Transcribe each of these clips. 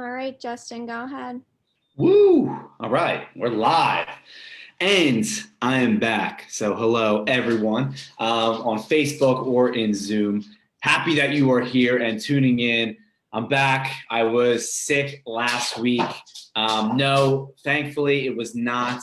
All right, Justin, go ahead. Woo! All right, we're live. And I am back. So hello, everyone, on Facebook or in Zoom. Happy that you are here and tuning in. I'm back. I was sick last week. No, thankfully, it was not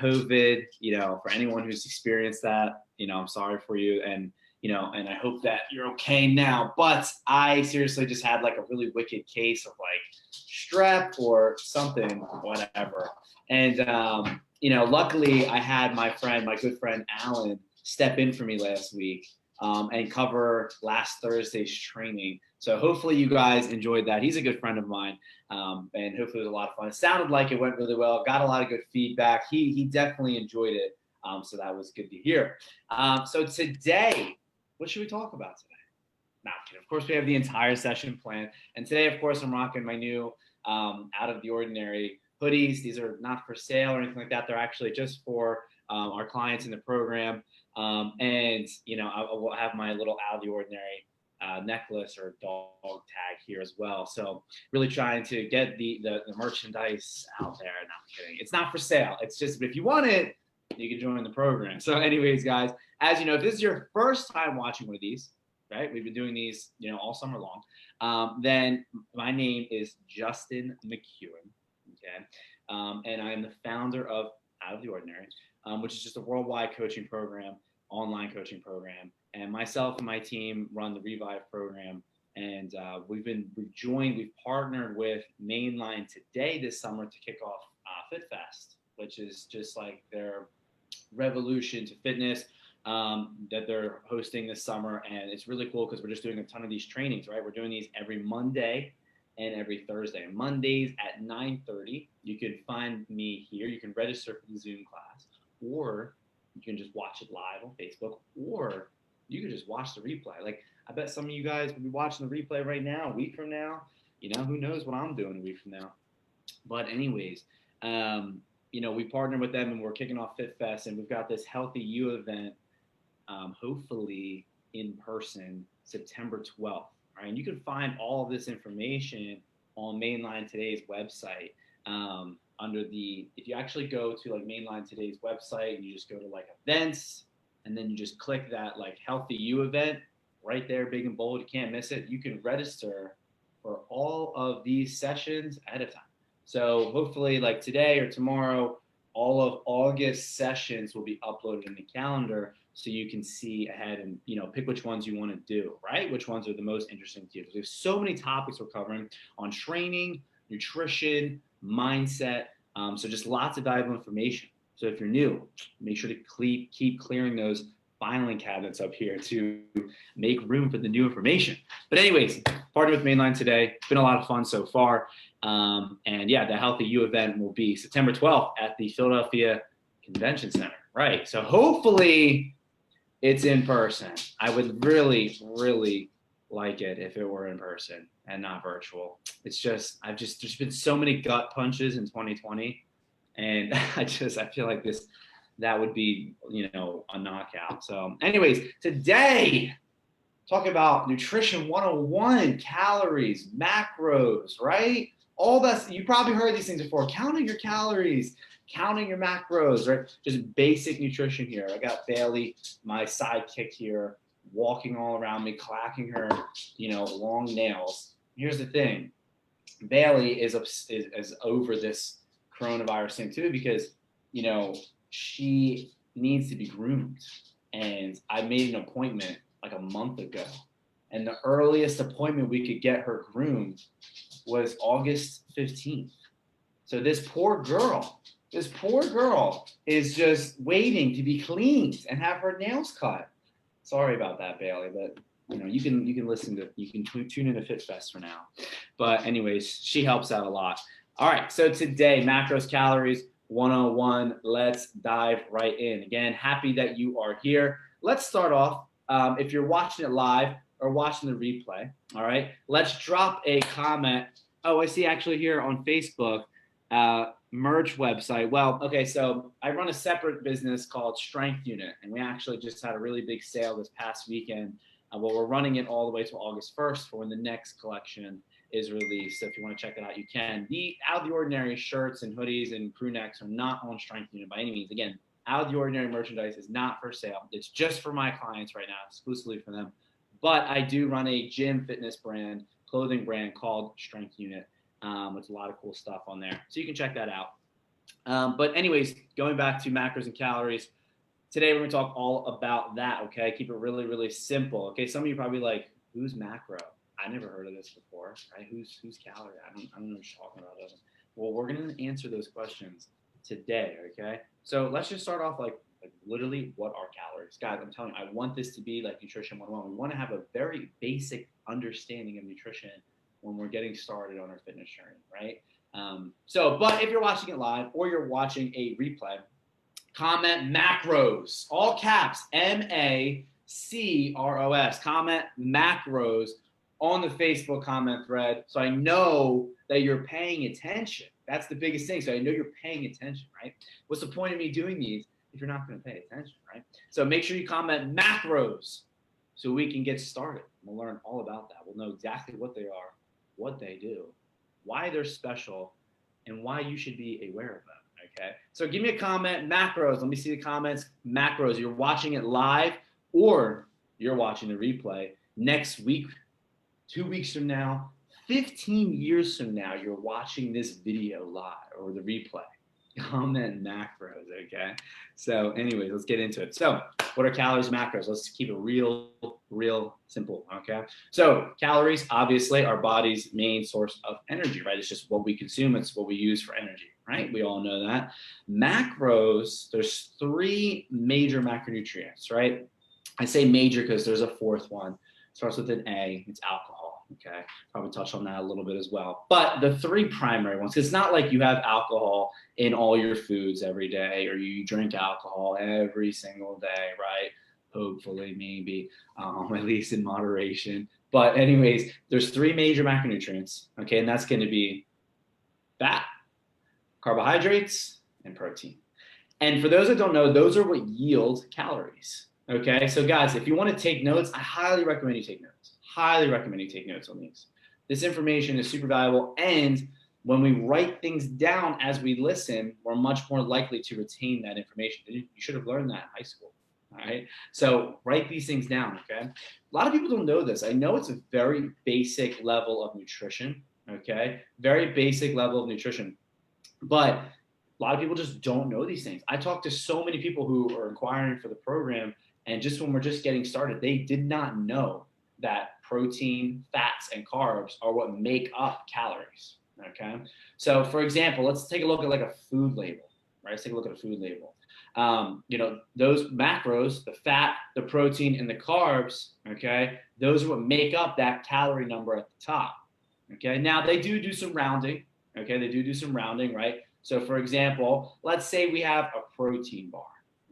COVID. For anyone who's experienced that, I'm sorry for you. And I hope that you're okay now. But I seriously just had like a really wicked case of like strep or something, whatever. And luckily I had my good friend Alan, step in for me last week and cover last Thursday's training. So hopefully you guys enjoyed that. He's a good friend of mine, and hopefully it was a lot of fun. It sounded like it went really well. Got a lot of good feedback. He definitely enjoyed it. So that was good to hear. So today, what should we talk about today? Not kidding. Of course, we have the entire session planned. And today, of course, I'm rocking my new Out of the Ordinary hoodies. These are not for sale or anything like that. They're actually just for our clients in the program. I will have my little Out of the Ordinary necklace or dog tag here as well. So really trying to get the merchandise out there. No, I'm kidding. It's not for sale. It's just, if you want it, you can join the program. So anyways, guys, as you know, if this is your first time watching one of these, right? We've been doing these, all summer long. Then my name is Justin McEwen, okay? And I am the founder of Out of the Ordinary, which is just a worldwide coaching program, online coaching program. And myself and my team run the Revive program. And we've partnered with Mainline Today this summer to kick off Fit Fest, which is just like their revolution to fitness that they're hosting this summer. And it's really cool because we're just doing a ton of these trainings, right? We're doing these every Monday and every Thursday. Mondays at 9:30, you can find me here. You can register for the Zoom class, or you can just watch it live on Facebook, or you can just watch the replay. Like, I bet some of you guys will be watching the replay right now, a week from now. Who knows what I'm doing a week from now. But anyways, we partnered with them and we're kicking off Fit Fest, and we've got this Healthy You event, hopefully in person, September 12th. Right? And you can find all of this information on Mainline Today's website. If you actually go to like Mainline Today's website and you just go to like events, and then you just click that like Healthy You event right there, big and bold, you can't miss it. You can register for all of these sessions ahead of time. So hopefully like today or tomorrow, all of August sessions will be uploaded in the calendar so you can see ahead and pick which ones you want to do, right? Which ones are the most interesting to you. Because there's so many topics we're covering on training, nutrition, mindset. So just lots of valuable information. So if you're new, make sure to keep clearing those filing cabinets up here to make room for the new information. But anyways, partnered with Mainline Today. It's been a lot of fun so far. And yeah, the Healthy You event will be September 12th at the Philadelphia Convention Center. Right. So hopefully it's in person. I would really, really like it if it were in person and not virtual. There's been so many gut punches in 2020. And I feel like that would be, a knockout. So anyways, today, talk about nutrition 101, calories, macros, right? All that, you probably heard these things before, counting your calories, counting your macros, right? Just basic nutrition here. I got Bailey, my sidekick here, walking all around me, clacking her, long nails. Here's the thing. Bailey is over this coronavirus thing too, because, she needs to be groomed. And I made an appointment like a month ago. And the earliest appointment we could get her groomed was August 15th. So this poor girl is just waiting to be cleaned and have her nails cut. Sorry about that, Bailey, but you can tune into Fit Fest for now. But anyways, she helps out a lot. All right, so today, macros, calories 101. Let's dive right in. Again, happy that you are here. Let's start off. If you're watching it live or watching the replay, all right, let's drop a comment. Oh, I see actually here on Facebook, merch website. Well, okay, so I run a separate business called Strength Unit, and we actually just had a really big sale this past weekend. Well, we're running it all the way to August 1st for when the next collection is released. So if you want to check that out, you can. The Out of the Ordinary shirts and hoodies and crew necks are not on Strength Unit by any means. Again, Out of the Ordinary merchandise is not for sale. It's just for my clients right now, exclusively for them. But I do run a gym fitness brand, clothing brand called Strength Unit, with a lot of cool stuff on there. So you can check that out. But anyways, going back to macros and calories, today we're going to talk all about that, okay? Keep it really, really simple, okay? Some of you probably like, who's macro? I never heard of this before, right? Who's calorie? I don't know what you're talking about. Well, we're going to answer those questions today, okay? So let's just start off like literally, what are calories? Guys, I'm telling you, I want this to be like Nutrition 101. We want to have a very basic understanding of nutrition when we're getting started on our fitness journey, right? But if you're watching it live or you're watching a replay, comment macros, all caps, MACROS. Comment macros on the Facebook comment thread so I know that you're paying attention. That's the biggest thing. So I know you're paying attention, right? What's the point of me doing these if you're not going to pay attention, right? So make sure you comment macros so we can get started. We'll learn all about that. We'll know exactly what they are, what they do, why they're special, and why you should be aware of them. Okay, so give me a comment, macros. Let me see the comments, macros. You're watching it live or you're watching the replay next week, 2 weeks from now, 15 years from now, you're watching this video live or the replay. Comment macros, okay? So anyways, let's get into it. So what are calories, macros? Let's keep it real simple, okay? So calories, obviously, our body's main source of energy, right? It's just what we consume. It's what we use for energy, right? We all know that. Macros, there's 3 major macronutrients, right? I say major because there's a 4th one. It starts with an A, it's alcohol. Okay, probably touch on that a little bit as well. But the 3 primary ones, it's not like you have alcohol in all your foods every day or you drink alcohol every single day, right? Hopefully, maybe, at least in moderation. But anyways, there's 3 major macronutrients, okay? And that's going to be fat, carbohydrates, and protein. And for those that don't know, those are what yield calories, okay? So guys, if you want to take notes, I highly recommend you take notes. Highly recommend you take notes on these. This information is super valuable, and when we write things down as we listen, we're much more likely to retain that information. You should have learned that in high school, all right? So write these things down, okay? A lot of people don't know this. I know it's a very basic level of nutrition, okay? Very basic level of nutrition, but a lot of people just don't know these things. I talk to so many people who are inquiring for the program, and just when we're just getting started, they did not know that protein, fats, and carbs are what make up calories, okay? So for example, let's take a look at like a food label, right? Let's take a look at a food label. Those macros, the fat, the protein, and the carbs, okay? Those are what make up that calorie number at the top, okay? Now they do some rounding, okay? They do some rounding, right? So for example, let's say we have a protein bar,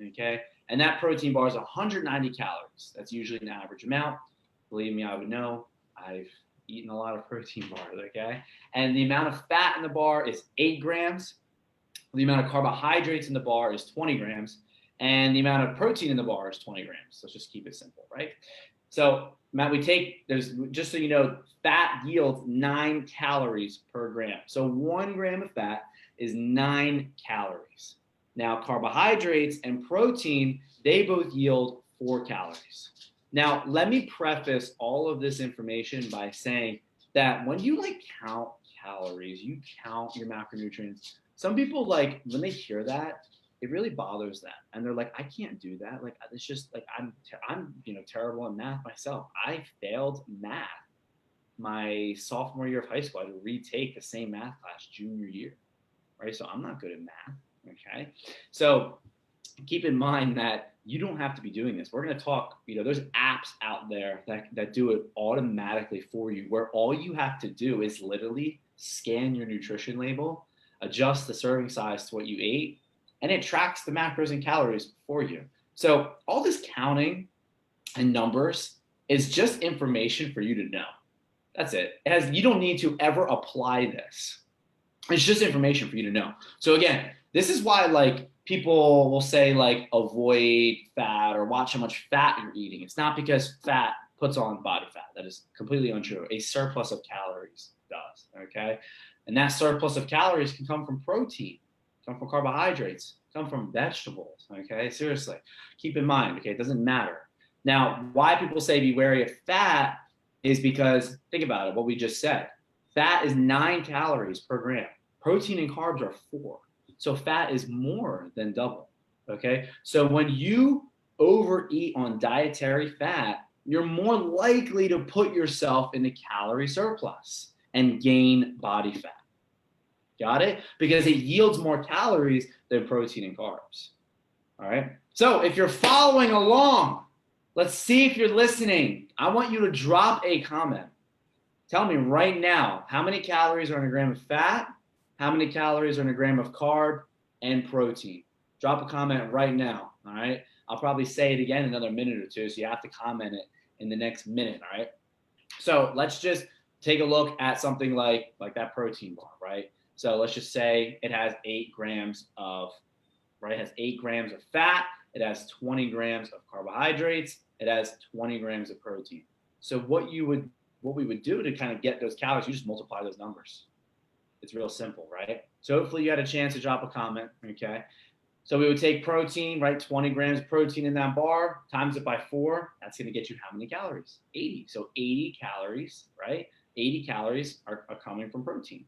okay? And that protein bar is 190 calories. That's usually an average amount. Believe me, I would know. I've eaten a lot of protein bars, okay? And the amount of fat in the bar is 8 grams. The amount of carbohydrates in the bar is 20 grams. And the amount of protein in the bar is 20 grams. Let's just keep it simple, right? So, Matt, just so you know, fat yields 9 calories per gram. So 1 gram of fat is 9 calories. Now, carbohydrates and protein, they both yield 4 calories. Now, let me preface all of this information by saying that when you count calories, you count your macronutrients, some people when they hear that, it really bothers them. And they're like, I can't do that. It's just I'm terrible in math myself. I failed math my sophomore year of high school. I had to retake the same math class junior year, right? So I'm not good at math, okay? So keep in mind that you don't have to be doing this. We're going to talk, there's apps out there that do it automatically for you, where all you have to do is literally scan your nutrition label, adjust the serving size to what you ate, and it tracks the macros and calories for you. So all this counting and numbers is just information for you to know. That's it. You don't need to ever apply this. It's just information for you to know. So again, this is why people will say avoid fat or watch how much fat you're eating. It's not because fat puts on body fat. That is completely untrue. A surplus of calories does, okay? And that surplus of calories can come from protein, come from carbohydrates, come from vegetables, okay? Seriously, keep in mind, okay, it doesn't matter. Now, why people say be wary of fat is because, think about it, what we just said. Fat is 9 calories per gram. Protein and carbs are 4. So fat is more than double, okay? So when you overeat on dietary fat, you're more likely to put yourself in a calorie surplus and gain body fat. Got it? Because it yields more calories than protein and carbs. All right. So if you're following along, let's see if you're listening. I want you to drop a comment. Tell me right now, how many calories are in a gram of fat? How many calories are in a gram of carb and protein? Drop a comment right now. All right. I'll probably say it again in another minute or two. So you have to comment it in the next minute. All right. So let's just take a look at something like that protein bar, right? So let's just say it has 8 grams of, right? It has 8 grams of fat. It has 20 grams of carbohydrates. It has 20 grams of protein. So what we would do to kind of get those calories, you just multiply those numbers. It's real simple, right? So hopefully you had a chance to drop a comment, okay? So we would take protein, right? 20 grams of protein in that bar, times it by 4. That's going to get you how many calories? 80. So 80 calories, right? 80 calories are coming from protein,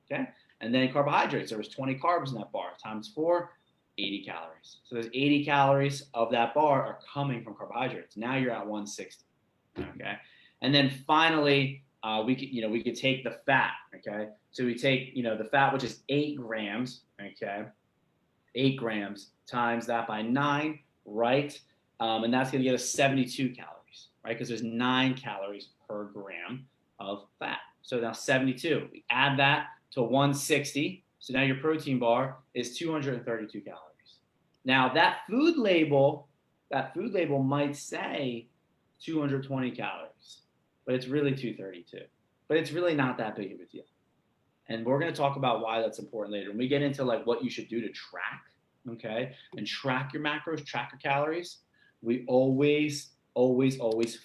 okay? And then carbohydrates, there was 20 carbs in that bar, times 4, 80 calories. So there's 80 calories of that bar are coming from carbohydrates. Now you're at 160, okay? And then finally, we could take the fat, okay? So we take, the fat, which is 8 grams, okay? 8 grams times that by 9, right? And that's going to get us 72 calories, right? Because there's 9 calories per gram of fat. So now 72. We add that to 160. So now your protein bar is 232 calories. Now that food label might say 220 calories, but it's really 232. But it's really not that big of a deal. And we're going to talk about why that's important later. When we get into like what you should do to track, okay, and track your macros, track your calories, we always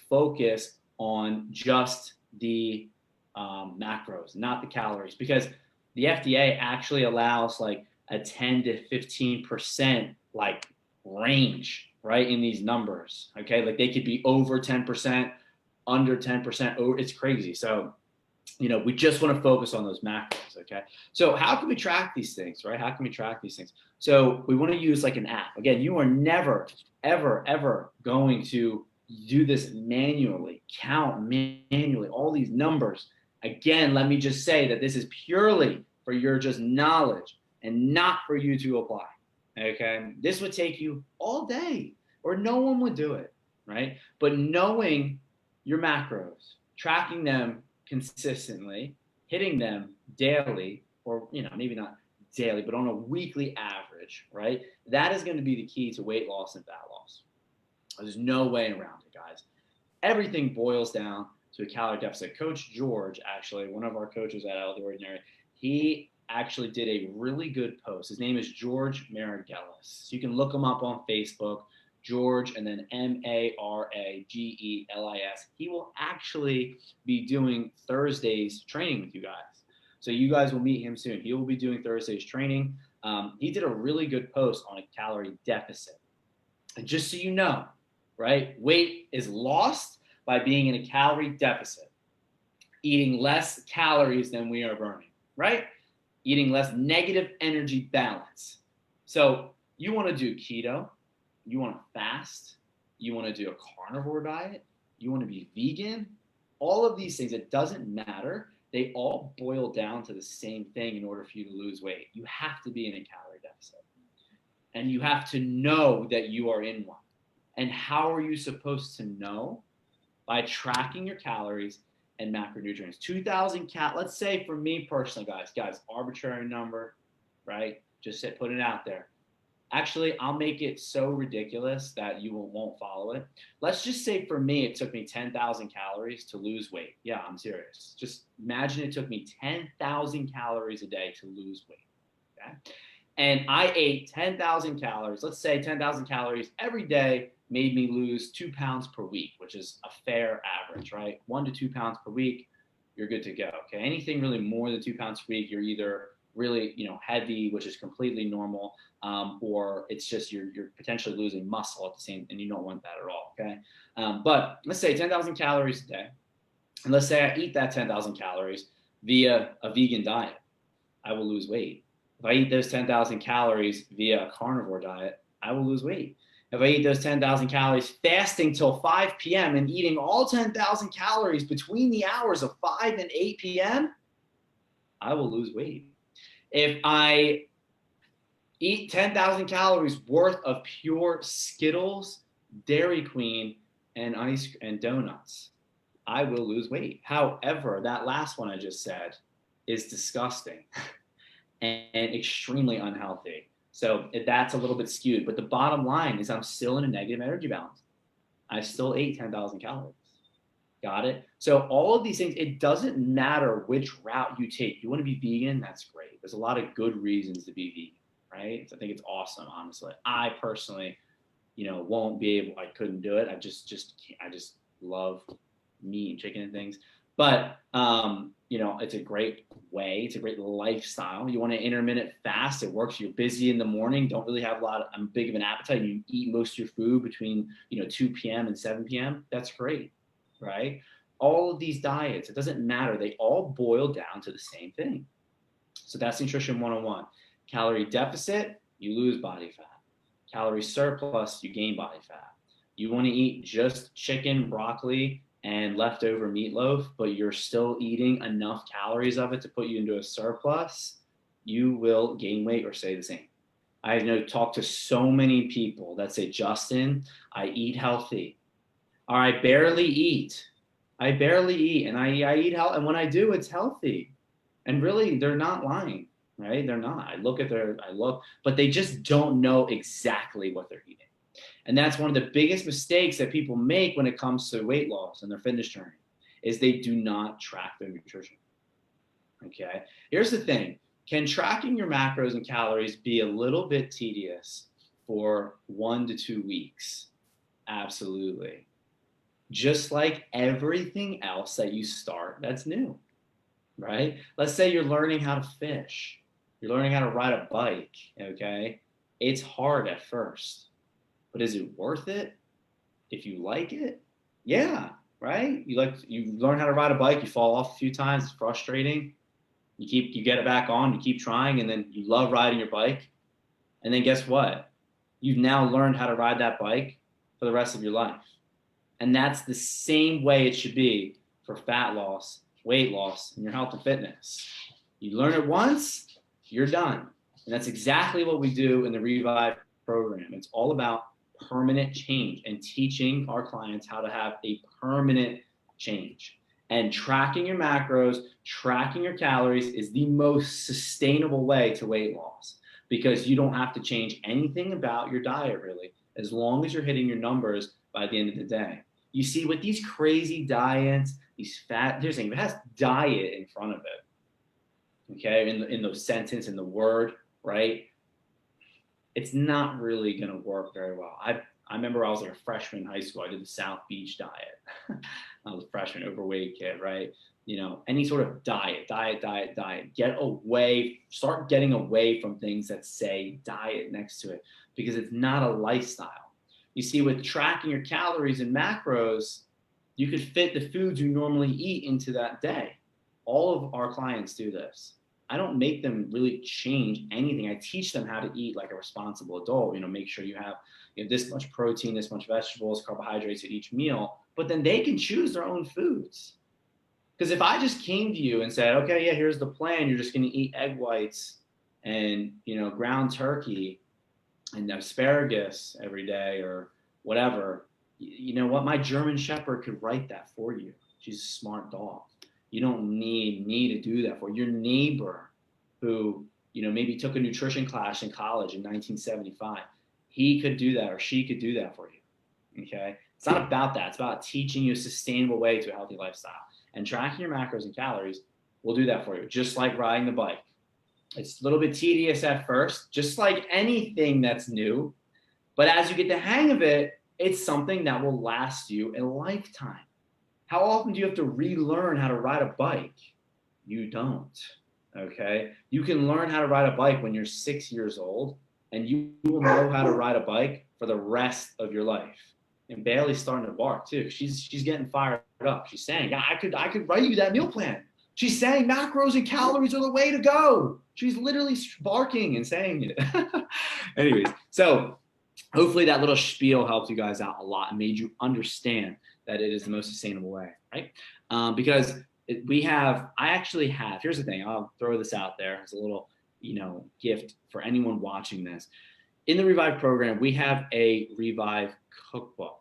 focus on just the macros, not the calories, because the FDA actually allows like a 10 to 15% like range, right, in these numbers, okay? Like they could be over 10%, under 10%, over, it's crazy. So we just want to focus on those macros, okay? So how can we track these things, right? How can we track these things? So we want to use like an app. Again, you are never, ever going to do this manually, count manually, all these numbers. Again, let me just say that this is purely for your just knowledge and not for you to apply, okay? This would take you all day or no one would do it, right? But knowing your macros, tracking them consistently, hitting them daily, or maybe not daily, but on a weekly average, right? That is going to be the key to weight loss and fat loss. There's no way around it, guys. Everything boils down to a calorie deficit. Coach George, actually, one of our coaches at Out of the Ordinary, he actually did a really good post. His name is George Marigelis. You can look him up on Facebook. George, and then Maragelis. He will actually be doing Thursday's training with you guys. So you guys will meet him soon. He will be doing Thursday's training. He did a really good post on a calorie deficit. And just so you know, right, weight is lost by being in a calorie deficit, eating less calories than we are burning, right? Eating less negative energy balance. So you want to do keto, you want to fast, you want to do a carnivore diet, you want to be vegan, all of these things, it doesn't matter. They all boil down to the same thing in order for you to lose weight. You have to be in a calorie deficit. And you have to know that you are in one. And how are you supposed to know? By tracking your calories and macronutrients. 2,000 let's say for me personally, guys, arbitrary number, right? Just put it out there. Actually, I'll make it so ridiculous that you won't follow it. Let's just say for me, it took me 10,000 calories to lose weight. Yeah, I'm serious. Just imagine it took me 10,000 calories a day to lose weight, okay? And I ate 10,000 calories. Let's say 10,000 calories every day made me lose 2 pounds per week, which is a fair average, right? 1 to 2 pounds per week. you're good to go. Okay. Anything really more than 2 pounds per week, you're either really, heavy, which is completely normal, or it's just you're potentially losing muscle at the same, and you don't want that at all. Okay. But let's say 10,000 calories a day. And let's say I eat that 10,000 calories via a vegan diet, I will lose weight. If I eat those 10,000 calories via a carnivore diet, I will lose weight. If I eat those 10,000 calories fasting till 5 p.m. and eating all 10,000 calories between the hours of 5 and 8 p.m., I will lose weight. If I eat 10,000 calories worth of pure Skittles, Dairy Queen, and ice and donuts, I will lose weight. However, that last one I just said is disgusting and extremely unhealthy. So that's a little bit skewed. But the bottom line is I'm still in a negative energy balance. I still ate 10,000 calories. Got it? So all of these things, it doesn't matter which route you take. You want to be vegan? That's great. There's a lot of good reasons to be vegan, right? So I think it's awesome, honestly. I personally, won't be able, I couldn't do it. I just love meat and chicken and things. But, it's a great way. It's a great lifestyle. You want to intermittent fast. It works. You're busy in the morning. Don't really have I'm big of an appetite. You eat most of your food between, 2 p.m. and 7 p.m. That's great, right? All of these diets, it doesn't matter. They all boil down to the same thing. So that's nutrition 101. Calorie deficit, you lose body fat. Calorie surplus, you gain body fat. You want to eat just chicken, broccoli, and leftover meatloaf, but you're still eating enough calories of it to put you into a surplus, you will gain weight or stay the same. I talk to so many people that say, Justin, I eat healthy, or I barely eat, and I eat healthy, and when I do, it's healthy. And really, they're not lying, right? They're not. But they just don't know exactly what they're eating. And that's one of the biggest mistakes that people make when it comes to weight loss and their fitness journey, is they do not track their nutrition. Okay. Here's the thing. Can tracking your macros and calories be a little bit tedious for 1 to 2 weeks? Absolutely. Just like everything else that you start that's new, right? Let's say you're learning how to fish. You're learning how to ride a bike, okay? It's hard at first. But is it worth it if you like it? Yeah, right? You learn how to ride a bike, you fall off a few times, it's frustrating. You get it back on, you keep trying, and then you love riding your bike. And then guess what? You've now learned how to ride that bike for the rest of your life. And that's the same way it should be for fat loss, weight loss, and your health and fitness. You learn it once, you're done. And that's exactly what we do in the Revive program. It's all about permanent change and teaching our clients how to have a permanent change. And tracking your macros, tracking your calories is the most sustainable way to weight loss, because you don't have to change anything about your diet really, as long as you're hitting your numbers by the end of the day. You see, with these crazy diets, here's the thing, it has diet in front of it, okay, in the sentence, in the word, right? It's not really going to work very well. I remember I was like a freshman in high school. I did the South Beach diet. I was a freshman, overweight kid, right? Any sort of diet. Start getting away from things that say diet next to it, because it's not a lifestyle. You see, with tracking your calories and macros, you could fit the foods you normally eat into that day. All of our clients do this. I don't make them really change anything. I teach them how to eat like a responsible adult. Make sure you have this much protein, this much vegetables, carbohydrates at each meal, but then they can choose their own foods. Because if I just came to you and said, okay, yeah, here's the plan. You're just going to eat egg whites and, ground turkey and asparagus every day or whatever, you know what? My German Shepherd could write that for you. She's a smart dog. You don't need me to do that for your neighbor who, maybe took a nutrition class in college in 1975. He could do that, or she could do that for you. Okay. It's not about that. It's about teaching you a sustainable way to a healthy lifestyle, and tracking your macros and calories will do that for you. Just like riding the bike. It's a little bit tedious at first, just like anything that's new. But as you get the hang of it, it's something that will last you a lifetime. How often do you have to relearn how to ride a bike? You don't. Okay. You can learn how to ride a bike when you're 6 years old, and you will know how to ride a bike for the rest of your life. And Bailey's starting to bark too. She's getting fired up. She's saying, yeah, I could write you that meal plan. She's saying macros and calories are the way to go. She's literally barking and saying it. Anyways, so hopefully that little spiel helped you guys out a lot and made you understand that it is the most sustainable way, right? Because I actually have, here's the thing, I'll throw this out there as a little, gift for anyone watching this. In the Revive program, we have a Revive cookbook,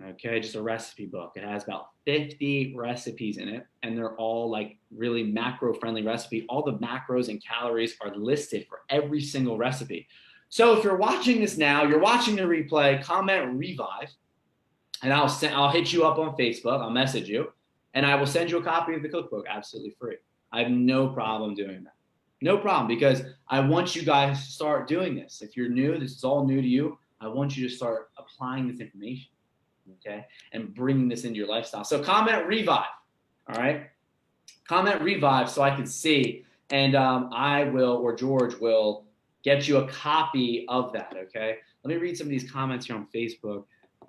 okay? Just a recipe book. It has about 50 recipes in it, and they're all like really macro-friendly recipe. All the macros and calories are listed for every single recipe. So if you're watching this now, you're watching the replay, comment Revive, and I'll hit you up on Facebook, I'll message you, and I will send you a copy of the cookbook absolutely free. I have no problem doing that. No problem, because I want you guys to start doing this. If you're new, this is all new to you, I want you to start applying this information, okay, and bringing this into your lifestyle. So comment Revive, all right? Comment Revive so I can see, and I will, or George will, get you a copy of that, okay? Let me read some of these comments here on Facebook.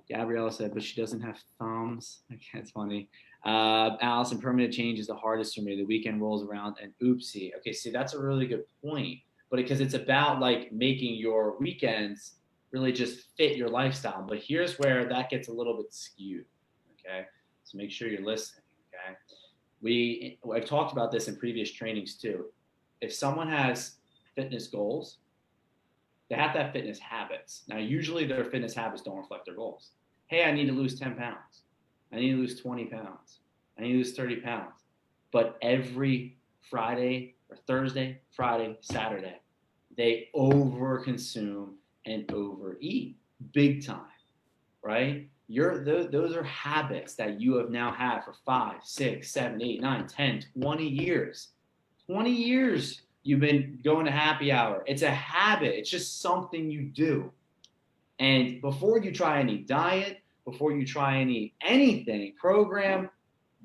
Gabriella said, but she doesn't have thumbs. Okay, it's funny. Allison, permanent change is the hardest for me. The weekend rolls around and oopsie. Okay, see, that's a really good point. But because it's about like making your weekends really just fit your lifestyle. But here's where that gets a little bit skewed, okay? So make sure you're listening, okay? I've talked about this in previous trainings too. If someone has fitness goals, they have to have fitness habits. Now, usually their fitness habits don't reflect their goals. Hey, I need to lose 10 pounds. I need to lose 20 pounds. I need to lose 30 pounds. But every Friday or Thursday, Friday, Saturday, they overconsume and overeat big time, right? Those are habits that you have now had for 5, 6, 7, 8, 9, 10, 20 years. 20 years you've been going to happy hour. It's a habit. It's just something you do. And before you try any diet, before you try anything, program,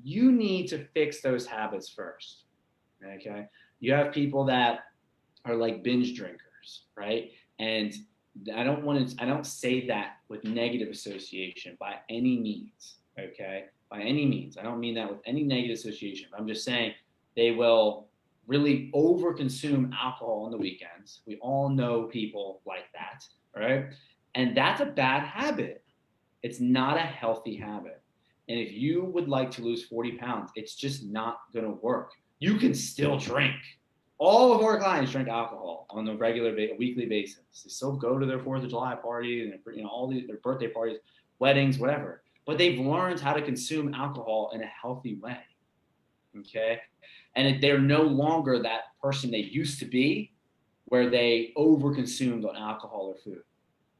you need to fix those habits first, okay? You have people that are like binge drinkers, right? And I don't say that with negative association by any means, okay? By any means. I don't mean that with any negative association. I'm just saying they will really overconsume alcohol on the weekends. We all know people like that, right? And that's a bad habit. It's not a healthy habit. And if you would like to lose 40 pounds, it's just not going to work. You can still drink. All of our clients drink alcohol on a weekly basis. They still go to their 4th of July party and all their birthday parties, weddings, whatever. But they've learned how to consume alcohol in a healthy way. Okay? And they're no longer that person they used to be where they overconsumed on alcohol or food.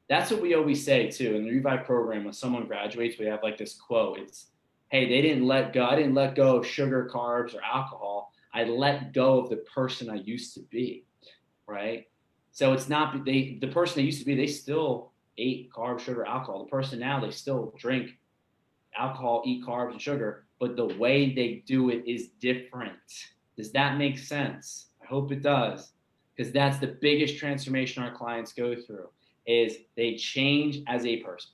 That's what we always say too. In the Revive program, when someone graduates, we have like this quote. It's, hey, I didn't let go of sugar, carbs, or alcohol. I let go of the person I used to be, right? So it's not, the person they used to be, they still ate carbs, sugar, alcohol. The person now, they still drink alcohol, eat carbs and sugar, but the way they do it is different. Does that make sense? I hope it does, because that's the biggest transformation our clients go through, is they change as a person.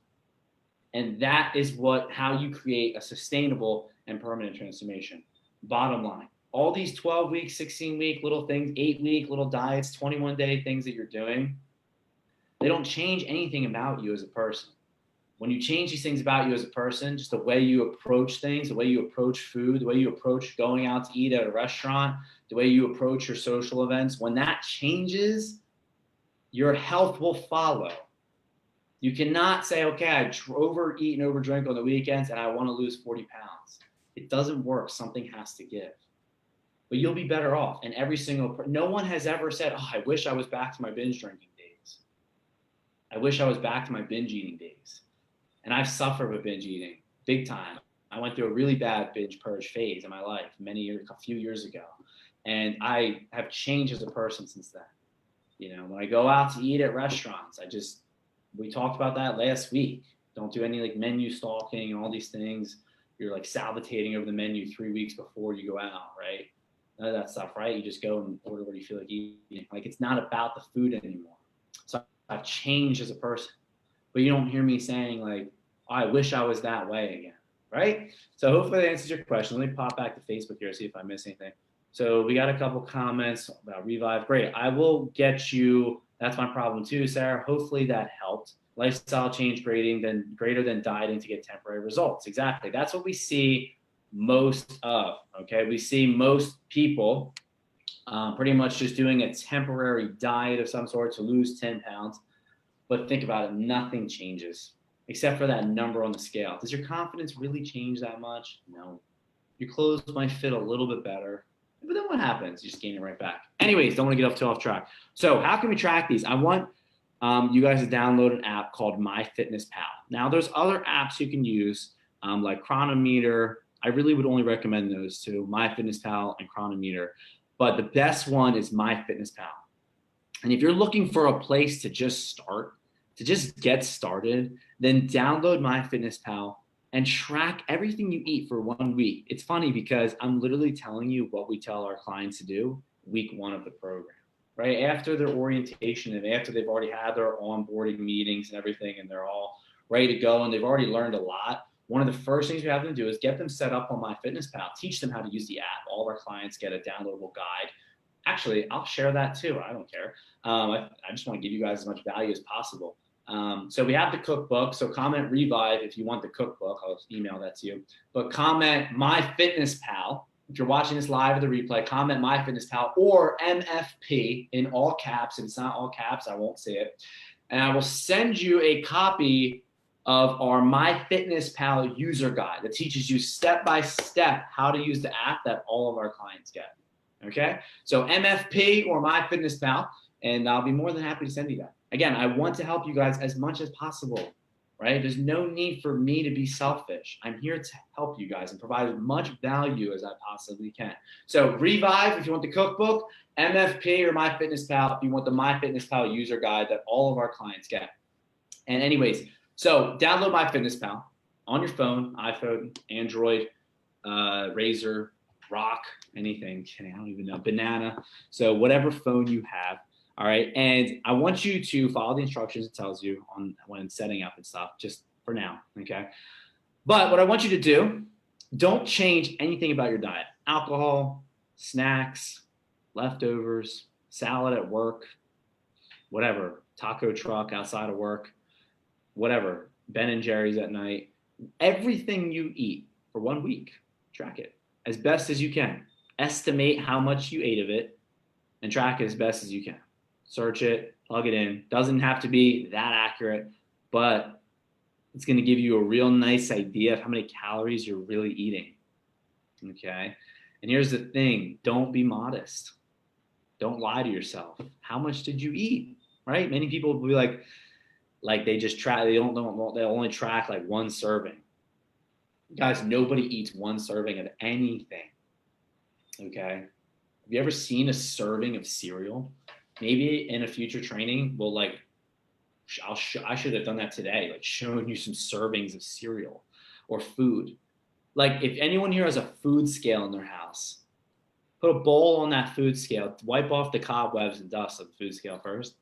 And that is how you create a sustainable and permanent transformation. Bottom line, all these 12-week, 16-week little things, 8-week little diets, 21-day things that you're doing, they don't change anything about you as a person. When you change these things about you as a person, just the way you approach things, the way you approach food, the way you approach going out to eat at a restaurant, the way you approach your social events, when that changes, your health will follow. You cannot say, okay, I overeat and overdrink on the weekends and I want to lose 40 pounds. It doesn't work. Something has to give. But you'll be better off. And no one has ever said, oh, I wish I was back to my binge drinking days. I wish I was back to my binge eating days. And I've suffered with binge eating big time. I went through a really bad binge purge phase in my life a few years ago. And I have changed as a person since then. When I go out to eat at restaurants, we talked about that last week. Don't do any like menu stalking and all these things. you're like salivating over the menu 3 weeks before you go out, right? None of that stuff, right? You just go and order what you feel like eating. Like, it's not about the food anymore. So I've changed as a person, but you don't hear me saying like, oh, I wish I was that way again, right? So hopefully that answers your question. Let me pop back to Facebook here, see if I miss anything. So we got a couple comments about Revive. Great. I will get you. That's my problem too, Sarah. Hopefully that helped. Lifestyle change greater than dieting to get temporary results. Exactly. That's what we see most of. Okay. We see most people pretty much just doing a temporary diet of some sort to lose 10 pounds. But think about it. Nothing changes except for that number on the scale. Does your confidence really change that much? No. Your clothes might fit a little bit better. But then what happens? You just gain it right back. Anyways, don't want to get off track. So how can we track these? I want you guys to download an app called MyFitnessPal. Now, there's other apps you can use like Chronometer. I really would only recommend those two, MyFitnessPal and Chronometer. But the best one is MyFitnessPal. And if you're looking for a place to just start, to just get started, then download MyFitnessPal and track everything you eat for 1 week. It's funny because I'm literally telling you what we tell our clients to do week 1 of the program, right? After their orientation and after they've already had their onboarding meetings and everything, and they're all ready to go and they've already learned a lot, one of the first things we have them do is get them set up on MyFitnessPal, teach them how to use the app. All of our clients get a downloadable guide. Actually, I'll share that too. I don't care. I just want to give you guys as much value as possible. So we have the cookbook. So comment Revive if you want the cookbook. I'll email that to you. But comment MyFitnessPal. If you're watching this live or the replay, comment MyFitnessPal or MFP in all caps. If it's not all caps, I won't say it. And I will send you a copy of our MyFitnessPal user guide that teaches you step by step how to use the app that all of our clients get. Okay, so MFP or MyFitnessPal, and I'll be more than happy to send you that. Again, I want to help you guys as much as possible, right? There's no need for me to be selfish. I'm here to help you guys and provide as much value as I possibly can. So Revive if you want the cookbook, MFP or MyFitnessPal if you want the MyFitnessPal user guide that all of our clients get. And anyways, so download MyFitnessPal on your phone, iPhone, Android, Razor, Rock, anything. I don't even know. Banana. So whatever phone you have. All right. And I want you to follow the instructions it tells you on when setting up and stuff, just for now. Okay. But what I want you to do, don't change anything about your diet. Alcohol, snacks, leftovers, salad at work, whatever, taco truck outside of work, whatever, Ben and Jerry's at night. Everything you eat for 1 week, track it as best as you can. Estimate how much you ate of it and track it as best as you can. Search it, plug it in. Doesn't have to be that accurate, but it's going to give you a real nice idea of how many calories you're really eating. Okay. And here's the thing. Don't be modest. Don't lie to yourself. How much did you eat? Right? Many people will be like they just track, they'll only track like 1 serving. Guys, nobody eats 1 serving of anything. Okay. Have you ever seen a serving of cereal? Maybe in a future training, we'll I should have done that today, like showing you some servings of cereal or food. Like if anyone here has a food scale in their house, put a bowl on that food scale, wipe off the cobwebs and dust of the food scale first,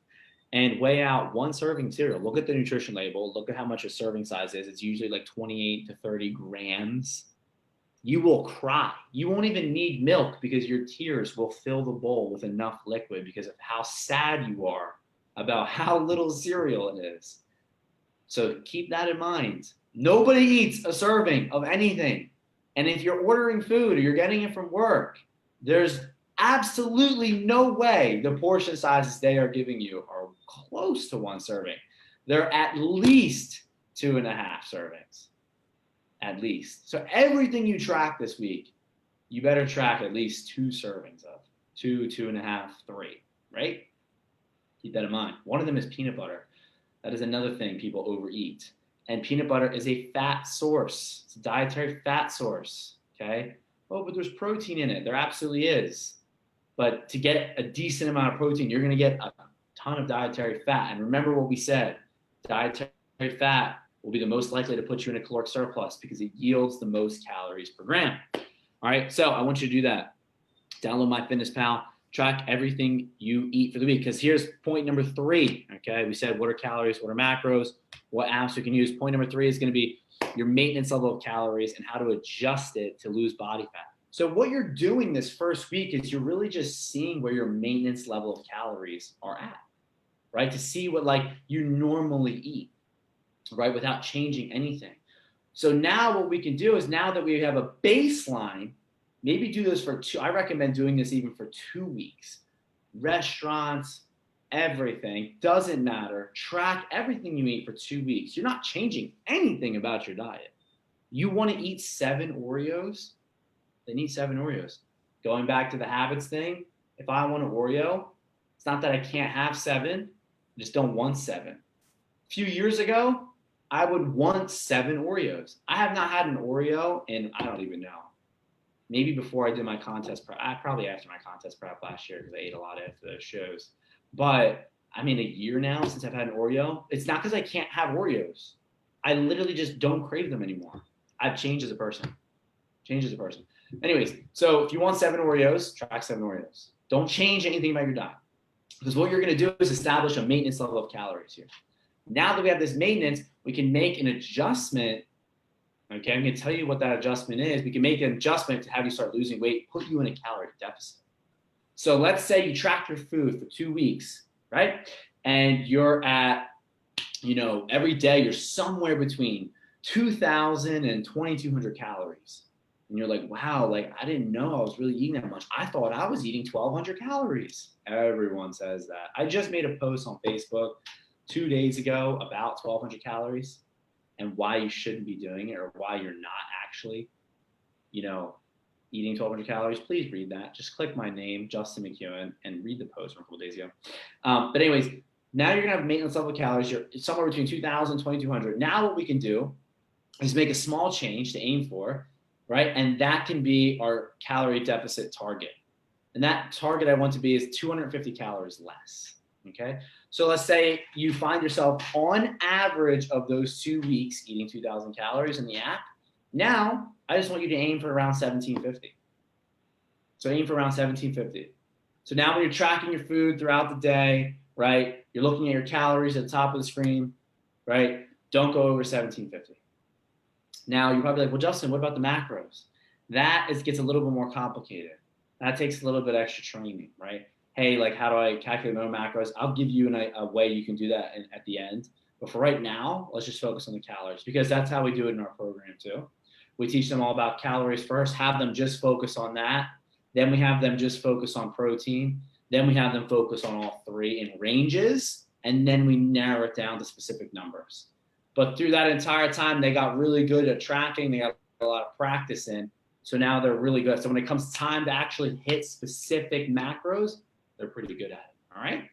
and weigh out 1 serving cereal. Look at the nutrition label. Look at how much a serving size is. It's usually like 28 to 30 grams. You will cry. You won't even need milk because your tears will fill the bowl with enough liquid because of how sad you are about how little cereal it is. So keep that in mind. Nobody eats a serving of anything. And if you're ordering food or you're getting it from work, there's absolutely no way the portion sizes they are giving you are close to 1 serving. They're at least 2.5 servings. At least. So everything you track this week, you better track at least 2 servings of. 2, 2.5, 3, right? Keep that in mind. One of them is peanut butter. That is another thing people overeat. And peanut butter is a fat source. It's a dietary fat source, okay? Oh, but there's protein in it. There absolutely is. But to get a decent amount of protein, you're going to get a ton of dietary fat. And remember what we said, dietary fat will be the most likely to put you in a caloric surplus because it yields the most calories per gram. All right, so I want you to do that. Download MyFitnessPal, track everything you eat for the week. Because here's point number 3. Okay, we said what are calories, what are macros, what apps we can use. Point number 3 is going to be your maintenance level of calories and how to adjust it to lose body fat. So what you're doing this first week is you're really just seeing where your maintenance level of calories are at, right? To see what like you normally eat, right? Without changing anything. So now what we can do is now that we have a baseline, maybe do this for 2. I recommend doing this even for 2 weeks. Restaurants, everything, doesn't matter. Track everything you eat for 2 weeks. You're not changing anything about your diet. You want to eat 7 Oreos? Then eat 7 Oreos. Going back to the habits thing, if I want an Oreo, it's not that I can't have 7, I just don't want 7. A few years ago, I would want 7 Oreos. I have not had an Oreo in, I don't even know, maybe before I did my contest prep, probably after my contest prep last year because I ate a lot after those shows. But I mean, a year now since I've had an Oreo. It's not because I can't have Oreos. I literally just don't crave them anymore. I've changed as a person. Anyways, so if you want 7 Oreos, track 7 Oreos. Don't change anything about your diet. Because what you're going to do is establish a maintenance level of calories here. Now that we have this maintenance, we can make an adjustment. Okay, I'm going to tell you what that adjustment is. We can make an adjustment to have you start losing weight, put you in a calorie deficit. So let's say you track your food for 2 weeks, right? And you're at, every day you're somewhere between 2,000 and 2,200 calories. And you're like, wow, like I didn't know I was really eating that much. I thought I was eating 1,200 calories. Everyone says that. I just made a post on Facebook 2 days ago about 1,200 calories and why you shouldn't be doing it or why you're not actually, eating 1,200 calories. Please read that. Just click my name, Justin McEwen, and read the post from a couple days ago. But anyways, now you're going to have maintenance level calories. You're somewhere between 2,000 and 2,200. Now what we can do is make a small change to aim for, right? And that can be our calorie deficit target. And that target I want to be is 250 calories less, okay? So let's say you find yourself on average of those 2 weeks eating 2,000 calories in the app. Now, I just want you to aim for around 1,750. So aim for around 1,750. So now when you're tracking your food throughout the day, right, you're looking at your calories at the top of the screen, right? Don't go over 1,750. Now, you're probably like, well, Justin, what about the macros? That gets a little bit more complicated. That takes a little bit extra training, right? Hey, like, how do I calculate my macros? I'll give you a way you can do that at the end. But for right now, let's just focus on the calories because that's how we do it in our program too. We teach them all about calories first, have them just focus on that. Then we have them just focus on protein. Then we have them focus on all 3 in ranges. And then we narrow it down to specific numbers. But through that entire time, they got really good at tracking. They got a lot of practice in. So now they're really good. So when it comes time to actually hit specific macros, they're pretty good at it. All right.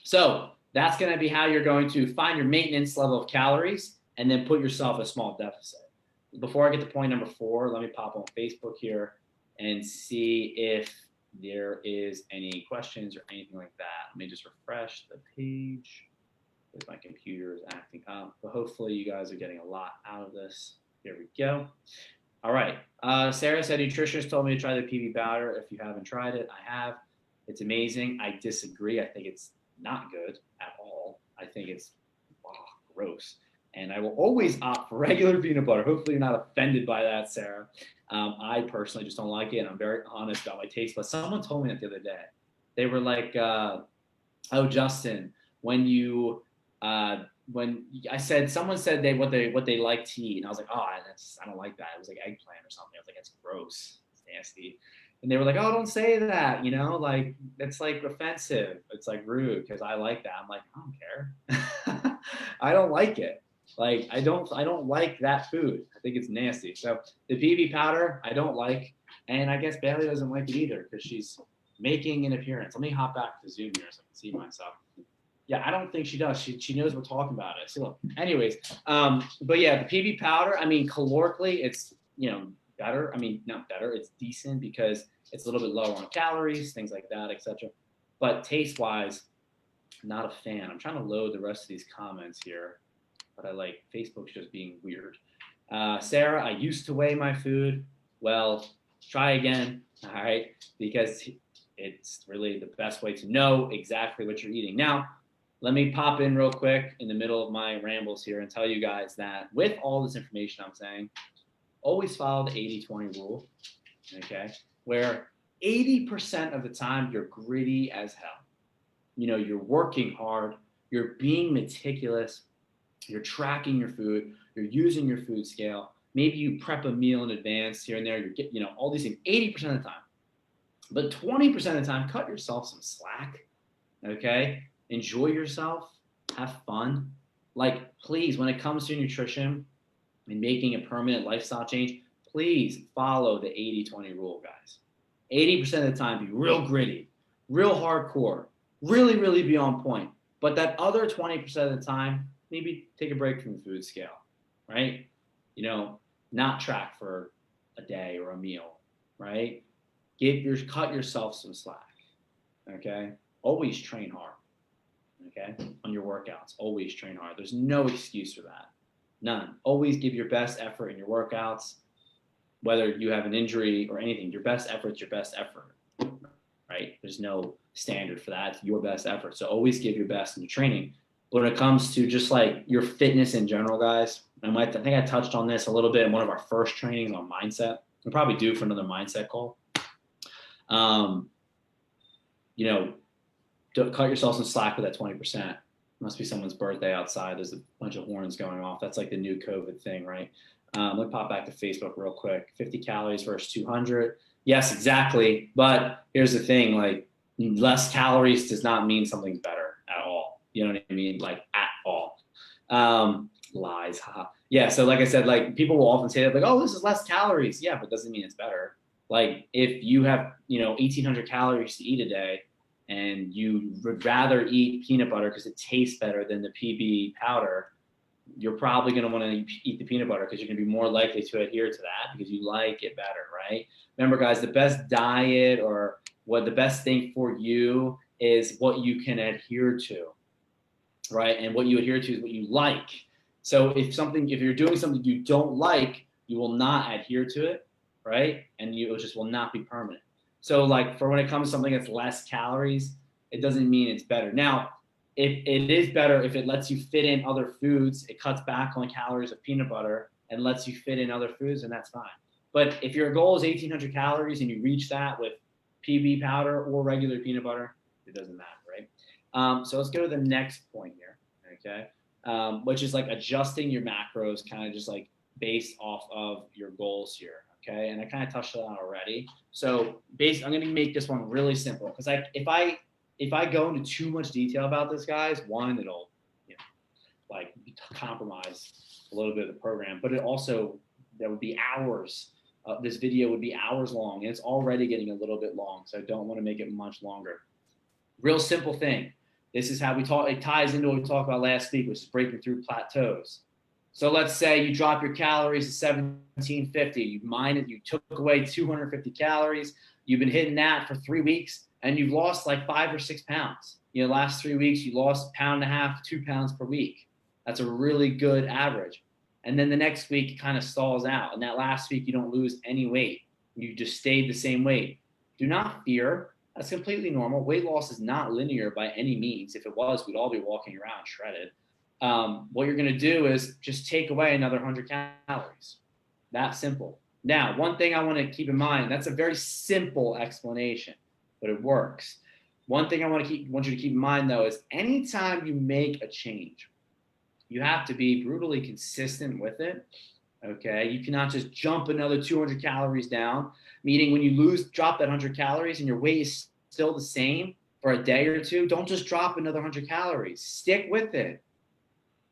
So that's going to be how you're going to find your maintenance level of calories and then put yourself a small deficit. Before I get to point number 4, let me pop on Facebook here and see if there is any questions or anything like that. Let me just refresh the page because my computer is acting up. But hopefully you guys are getting a lot out of this. Here we go. All right. Sarah said, nutritionist told me to try the PB powder. If you haven't tried it, I have. It's amazing. I disagree. I think it's not good at all. I think it's gross. And I will always opt for regular peanut butter. Hopefully you're not offended by that, Sarah. I personally just don't like it, and I'm very honest about my taste. But someone told me that the other day. They were like, oh, Justin, when I said, someone said what they like to eat, and I was like, oh, I don't like that. It was like eggplant or something. I was like, that's gross. It's nasty. And they were like, oh, don't say that, like it's like offensive. It's like rude because I like that. I'm like, I don't care. I don't like it. Like, I don't like that food. I think it's nasty. So the PB powder, I don't like. And I guess Bailey doesn't like it either because she's making an appearance. Let me hop back to Zoom here so I can see myself. Yeah, I don't think she does. She knows we're talking about it. So look, anyways, but yeah, the PB powder, I mean, calorically, it's, better. I mean, not better. It's decent because it's a little bit lower on calories, things like that, etc. But taste-wise, not a fan. I'm trying to load the rest of these comments here. but Facebook's just being weird. Sarah, I used to weigh my food. Well, try again, all right? Because it's really the best way to know exactly what you're eating. Now, let me pop in real quick in the middle of my rambles here and tell you guys that with all this information I'm saying, always follow the 80-20 rule, okay? Where 80% of the time you're gritty as hell. You're working hard, you're being meticulous, you're tracking your food, you're using your food scale. Maybe you prep a meal in advance here and there. You're getting, all these things 80% of the time. But 20% of the time, cut yourself some slack, okay? Enjoy yourself, have fun. Please, when it comes to nutrition and making a permanent lifestyle change, please follow the 80-20 rule, guys. 80% of the time, be real gritty, real hardcore, really, really be on point. But that other 20% of the time, maybe take a break from the food scale, right? Not track for a day or a meal, right? Cut yourself some slack, okay? Always train hard, okay? On your workouts, always train hard. There's no excuse for that, none. Always give your best effort in your workouts, whether you have an injury or anything. Your best effort's your best effort, right? There's no standard for that. It's your best effort. So always give your best in your training. But when it comes to just your fitness in general, guys, I think I touched on this a little bit in one of our first trainings on mindset. We'll probably do for another mindset call. Don't cut yourself some slack with that 20%. Must be someone's birthday outside. There's a bunch of horns going off. That's the new COVID thing, right? Let me pop back to Facebook real quick. 50 calories versus 200. Yes, exactly. But here's the thing, less calories does not mean something's better at all. You know what I mean? At all. Lies. Haha. Yeah. So I said, people will often say that oh, this is less calories. Yeah, but it doesn't mean it's better. If you have, 1,800 calories to eat a day and you would rather eat peanut butter because it tastes better than the PB powder, you're probably going to want to eat the peanut butter because you're going to be more likely to adhere to that because you like it better, right? Remember, guys, the best diet or what the best thing for you is what you can adhere to, right? And what you adhere to is what you like. So if you're doing something you don't like, you will not adhere to it, right? And it just will not be permanent. So for when it comes to something that's less calories, it doesn't mean it's better. Now, if it is better, if it lets you fit in other foods, it cuts back on calories of peanut butter and lets you fit in other foods, and that's fine. But if your goal is 1,800 calories and you reach that with PB powder or regular peanut butter, it doesn't matter, right? So let's go to the next point here, okay? Which is adjusting your macros kind of just based off of your goals here, okay? And I kind of touched on that already. So I'm going to make this one really simple because if I go into too much detail about this, guys, one, it'll compromise a little bit of the program, but there would be hours. This video would be hours long, and it's already getting a little bit long, so I don't want to make it much longer. Real simple thing. This is how we talk. It ties into what we talked about last week, which is breaking through plateaus. So let's say you drop your calories to 1750. You took away 250 calories. You've been hitting that for 3 weeks, and you've lost 5 or 6 pounds. Last 3 weeks, you lost 1.5 pounds, 2 pounds per week. That's a really good average. And then the next week, it kind of stalls out. And that last week, you don't lose any weight. You just stayed the same weight. Do not fear. That's completely normal. Weight loss is not linear by any means. If it was, we'd all be walking around shredded. What you're going to do is just take away another 100 calories. That simple. Now, one thing I want to keep in mind, that's a very simple explanation, but it works. One thing I want you to keep in mind, though, is anytime you make a change, you have to be brutally consistent with it, okay? You cannot just jump another 200 calories down, meaning when you drop that 100 calories and your weight is still the same for a day or two, don't just drop another 100 calories. Stick with it.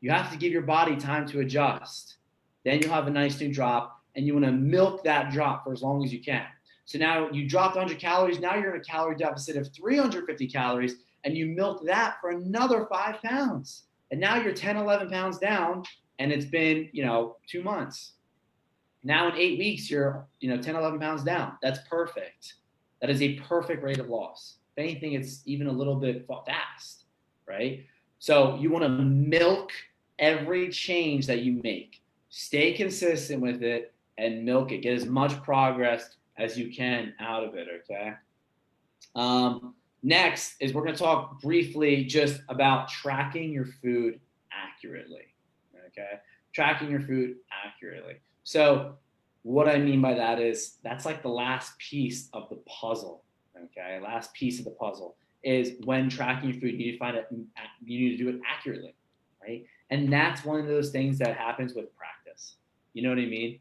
You have to give your body time to adjust. Then you'll have a nice new drop, and you want to milk that drop for as long as you can. So now you dropped 100 calories. Now you're in a calorie deficit of 350 calories, and you milk that for another 5 pounds. And now you're 10, 11 pounds down, and it's been, 2 months. Now in 8 weeks, you're, 10, 11 pounds down. That's perfect. That is a perfect rate of loss. If anything, it's even a little bit fast, right? So you want to milk every change that you make. Stay consistent with it and milk it. Get as much progress as you can out of it, okay? Next is we're going to talk briefly just about tracking your food accurately, okay? Tracking your food accurately. So what I mean by that is that's like the last piece of the puzzle, okay? Last piece of the puzzle is when tracking your food, you need to find it, you need to do it accurately, right? And that's one of those things that happens with practice. You know what I mean?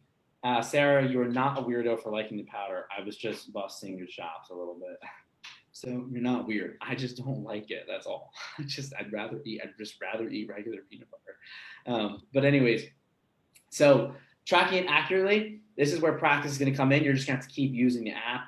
Sarah, you are not a weirdo for liking the powder. I was just busting your chops a little bit. So you're not weird. I just don't like it. That's all. I'd just rather eat regular peanut butter. But anyways, so tracking it accurately, this is where practice is going to come in. You're just going to have to keep using the app.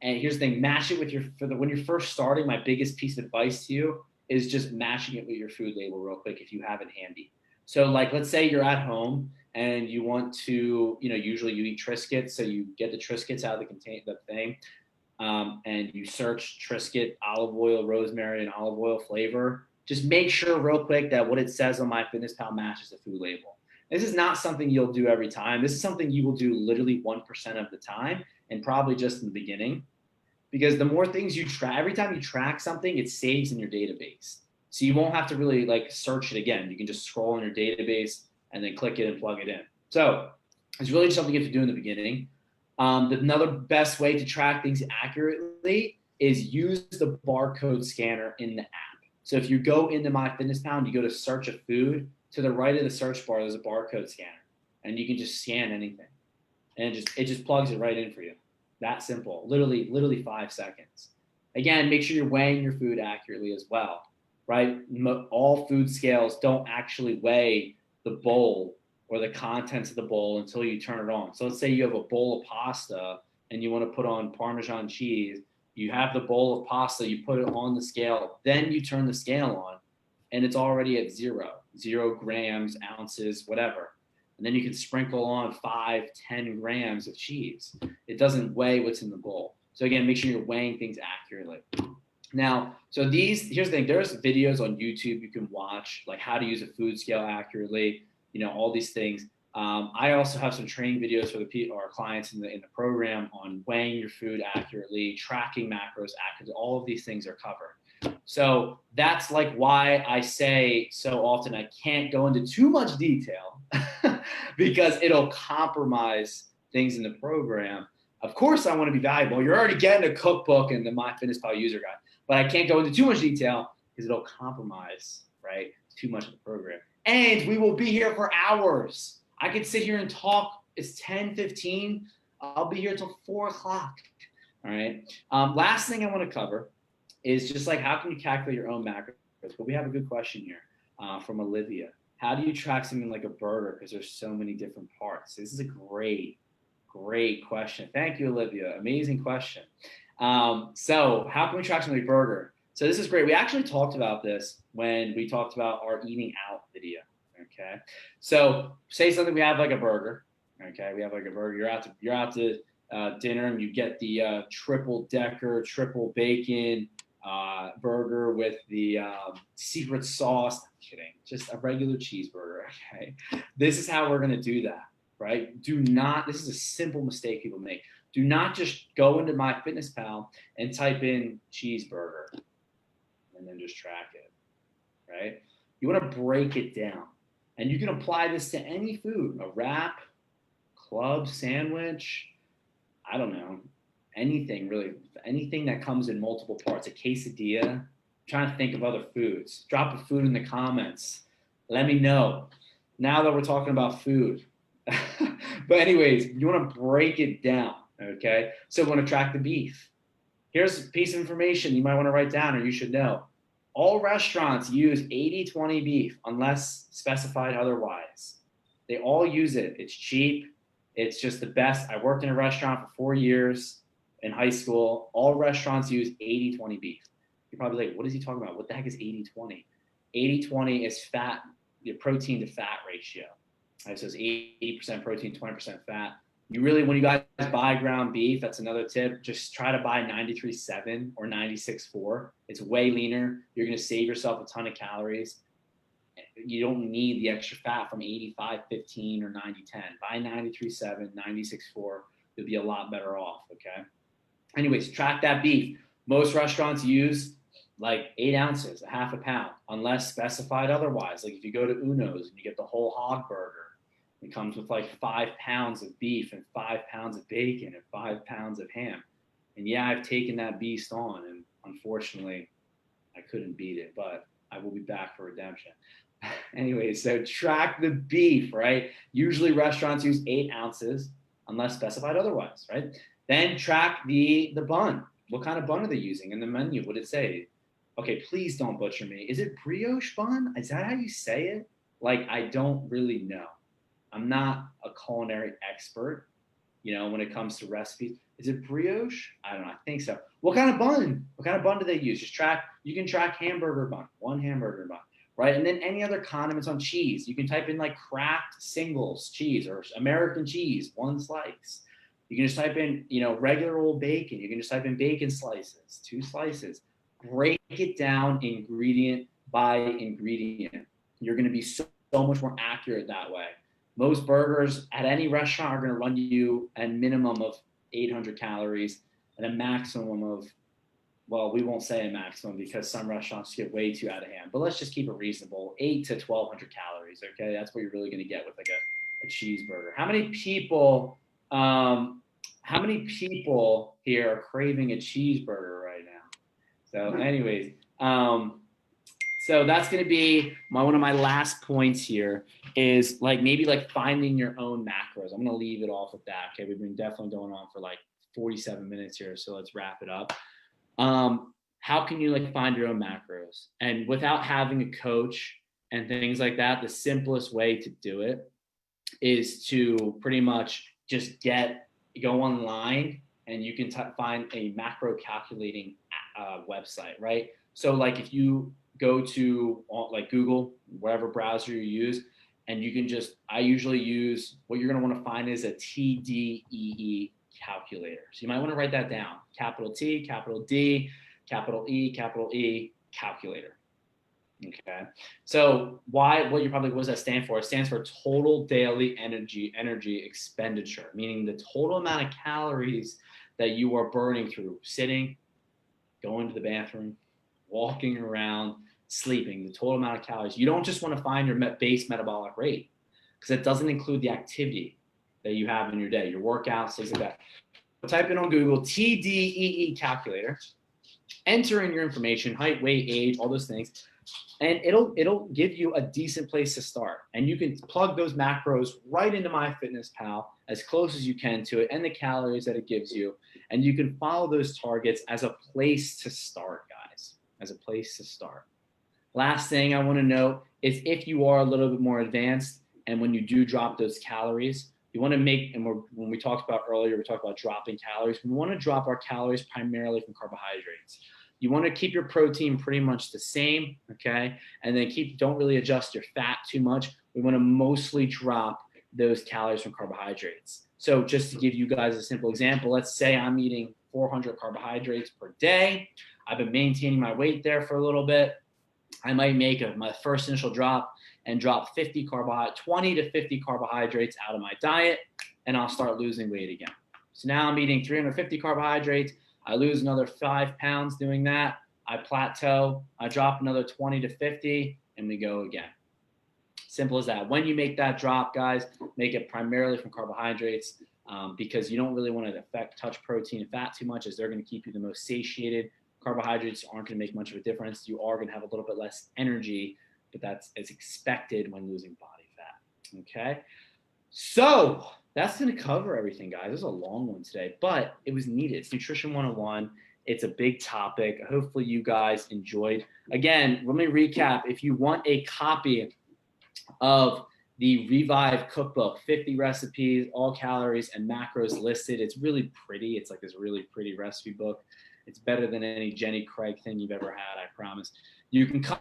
And here's the thing, match it with when you're first starting, my biggest piece of advice to you is just matching it with your food label real quick if you have it handy. So like, let's say you're at home and you want to, usually you eat Triscuits. So you get the Triscuits out of the thing. And you search Triscuit olive oil, rosemary, and olive oil flavor. Just make sure real quick that what it says on MyFitnessPal matches the food label. This is not something you'll do every time. This is something you will do literally 1% of the time and probably just in the beginning. Because the more things you track, every time you track something, it saves in your database. So you won't have to really like search it again. You can just scroll in your database and then click it and plug it in. So it's really just something you have to do in the beginning. Another best way to track things accurately is use the barcode scanner in the app. So if you go into MyFitnessPal and you go to search a food, to the right of the search bar, there's a barcode scanner, and you can just scan anything, and it just plugs it right in for you. That simple, literally 5 seconds. Again, make sure you're weighing your food accurately as well, right? All food scales don't actually weigh the bowl or the contents of the bowl until you turn it on. So let's say you have a bowl of pasta and you want to put on Parmesan cheese. You have the bowl of pasta, you put it on the scale, then you turn the scale on and it's already at 0 grams, ounces, whatever. And then you can sprinkle on 5-10 grams of cheese. It doesn't weigh what's in the bowl. So again, make sure you're weighing things accurately. Now, so here's the thing, there's videos on YouTube you can watch, like how to use a food scale accurately, all these things. I also have some training videos for our clients in the program on weighing your food accurately, tracking macros accurately. All of these things are covered. So that's like why I say so often I can't go into too much detail because it'll compromise things in the program. Of course, I want to be valuable. You're already getting a cookbook and the MyFitnessPal user guide, but I can't go into too much detail because it'll compromise, right, too much of the program. And we will be here for hours. I could sit here and talk. It's 10:15. I'll be here until 4 o'clock. All right. Last thing I want to cover is just like how can you calculate your own macros? But we have a good question here from Olivia. How do you track something like a burger? Because there's so many different parts. This is a great question. Thank you, Olivia. Amazing question. So how can we track something like a burger? So this is great. We actually talked about this when we talked about our eating out video. Okay. So say something we have like a burger. Okay. We have like a burger. You're out to dinner and you get the triple bacon burger with the secret sauce. I'm kidding. Just a regular cheeseburger. Okay. This is how we're going to do that, right? This is a simple mistake people make. Do not just go into MyFitnessPal and type in cheeseburger and then just track it, right? You want to break it down. And you can apply this to any food, a wrap, club, sandwich, I don't know, anything really, anything that comes in multiple parts, a quesadilla. I'm trying to think of other foods. Drop a food in the comments. Let me know. Now that we're talking about food. But anyways, you want to break it down, okay? So we want to track the beef. Here's a piece of information you might want to write down or you should know. All restaurants use 80-20 beef unless specified otherwise. They all use it. It's cheap. It's just the best. I worked in a restaurant for 4 years in high school. All restaurants use 80-20 beef. You're probably like, what is he talking about? What the heck is 80-20? 80-20 is fat, the protein to fat ratio. Right, so it's 80% protein, 20% fat. When you guys buy ground beef, that's another tip. Just try to buy 93.7 or 96.4. It's way leaner. You're going to save yourself a ton of calories. You don't need the extra fat from 85-15 or 90-10. Buy 93.7, 96.4. You'll be a lot better off, okay? Anyways, track that beef. Most restaurants use like 8 ounces, a half a pound, unless specified otherwise. Like if you go to Uno's and you get the whole hog burger, it comes with like 5 pounds of beef and 5 pounds of bacon and 5 pounds of ham. And yeah, I've taken that beast on, and unfortunately, I couldn't beat it, but I will be back for redemption. Anyway, so track the beef, right? Usually restaurants use 8 ounces unless specified otherwise, right? Then track the bun. What kind of bun are they using in the menu? What did it say? Okay, please don't butcher me. Is it brioche bun? Is that how you say it? Like, I don't really know. I'm not a culinary expert, when it comes to recipes. Is it brioche? I don't know. I think so. What kind of bun? What kind of bun do they use? You can track hamburger bun, one hamburger bun, right? And then any other condiments on cheese. You can type in like Kraft singles cheese or American cheese, 1 slice. You can just type in, regular old bacon. You can just type in bacon slices, 2 slices. Break it down ingredient by ingredient. You're going to be so much more accurate that way. Most burgers at any restaurant are going to run you a minimum of 800 calories and a maximum of, well, we won't say a maximum because some restaurants get way too out of hand, but let's just keep it reasonable, 8 to 1,200 calories, okay? That's what you're really going to get with like a cheeseburger. How many people here are craving a cheeseburger right now? So anyways, so that's going to be one of my last points here is maybe finding your own macros. I'm going to leave it off with that. Okay. We've been definitely going on for 47 minutes here. So let's wrap it up. How can you find your own macros? And without having a coach and things like that, the simplest way to do it is to pretty much just go online and you can find a macro calculating website, right? So if you go to Google, whatever browser you use, and you can I usually use, what you're going to want to find is a TDEE calculator. So you might want to write that down. Capital T, capital D, capital E, calculator. Okay. So what does that stand for? It stands for total daily energy expenditure, meaning the total amount of calories that you are burning through sitting, going to the bathroom, walking around, sleeping, the total amount of calories. You don't just want to find your base metabolic rate because it doesn't include the activity that you have in your day, your workouts, things like that. Type in on Google, TDEE calculator, enter in your information, height, weight, age, all those things, and it'll give you a decent place to start. And you can plug those macros right into MyFitnessPal as close as you can to it and the calories that it gives you. And you can follow those targets as a place to start, guys, as a place to start. Last thing I want to note is if you are a little bit more advanced and when you do drop those calories, you want to when we talked about earlier, we talked about dropping calories. We want to drop our calories primarily from carbohydrates. You want to keep your protein pretty much the same, okay? And then don't really adjust your fat too much. We want to mostly drop those calories from carbohydrates. So just to give you guys a simple example, let's say I'm eating 400 carbohydrates per day. I've been maintaining my weight there for a little bit. I might make my first initial drop and drop 20 to 50 carbohydrates out of my diet, and I'll start losing weight again. So now I'm eating 350 carbohydrates. I lose another 5 pounds doing that. I plateau. I drop another 20 to 50, and we go again. Simple as that. When you make that drop, guys, make it primarily from carbohydrates because you don't really want to touch protein and fat too much as they're going to keep you the most satiated. Carbohydrates aren't going to make much of a difference. You are going to have a little bit less energy, but that's as expected when losing body fat. Okay. So that's going to cover everything, guys. This is a long one today, but it was needed. It's Nutrition 101. It's a big topic. Hopefully you guys enjoyed. Again, let me recap. If you want a copy of the Revive Cookbook, 50 recipes, all calories and macros listed. It's really pretty. It's this really pretty recipe book. It's better than any Jenny Craig thing you've ever had, I promise. You can come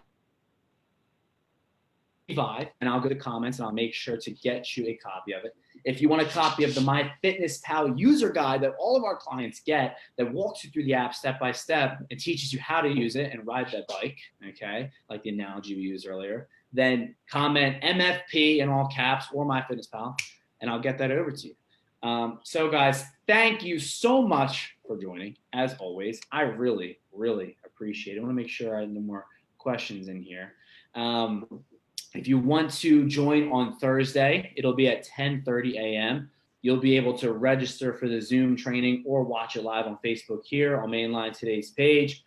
Revive, and I'll go to the comments and I'll make sure to get you a copy of it. If you want a copy of the MyFitnessPal user guide that all of our clients get, that walks you through the app step by step and teaches you how to use it and ride that bike, okay, like the analogy we used earlier, then comment MFP in all caps or MyFitnessPal, and I'll get that over to you. So guys, thank you so much for joining. As always, I really, really appreciate it. I want to make sure I have no more questions in here. If you want to join on Thursday, it'll be at 10:30 a.m. You'll be able to register for the Zoom training or watch it live on Facebook here on Mainline Today's page.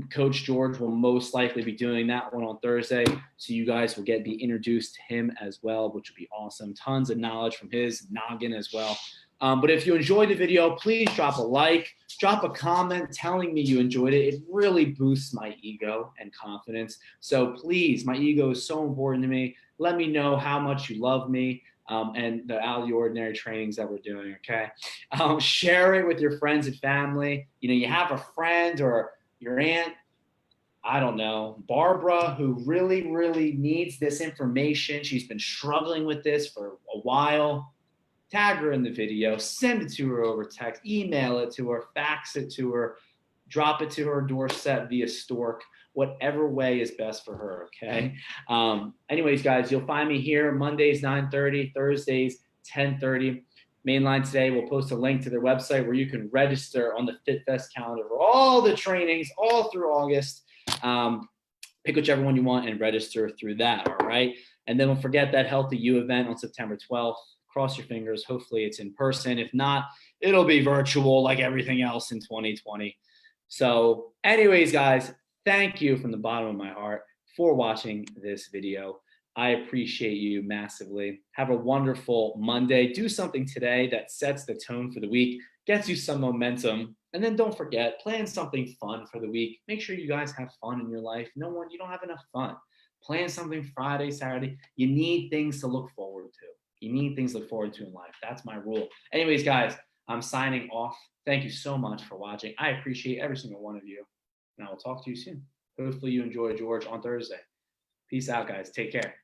Coach George will most likely be doing that one on Thursday, so you guys will be introduced to him as well, which would be awesome. Tons of knowledge from his noggin as well. But if you enjoyed the video, please drop a like, drop a comment telling me you enjoyed it. It really boosts my ego and confidence. So please, my ego is so important to me. Let me know how much you love me and the out of the ordinary trainings that we're doing, okay? Share it with your friends and family. You know, you have a friend or your aunt, I don't know, Barbara, who really, really needs this information. She's been struggling with this for a while. Tag her in the video, send it to her over text, email it to her, fax it to her, drop it to her doorstep via Stork, whatever way is best for her, okay? Anyways, guys, you'll find me here Mondays, 9:30, Thursdays, 10:30. Mainline Today will post a link to their website where you can register on the FitFest calendar for all the trainings all through August. Pick whichever one you want and register through that, all right? And then don't forget that Healthy You event on September 12th. Cross your fingers. Hopefully it's in person. If not, it'll be virtual like everything else in 2020. So anyways, guys, thank you from the bottom of my heart for watching this video. I appreciate you massively. Have a wonderful Monday. Do something today that sets the tone for the week, gets you some momentum. And then don't forget, plan something fun for the week. Make sure you guys have fun in your life. You don't have enough fun. Plan something Friday, Saturday. You need things to look forward to. You need things to look forward to in life. That's my rule. Anyways, guys, I'm signing off. Thank you so much for watching. I appreciate every single one of you. And I will talk to you soon. Hopefully you enjoy George on Thursday. Peace out, guys. Take care.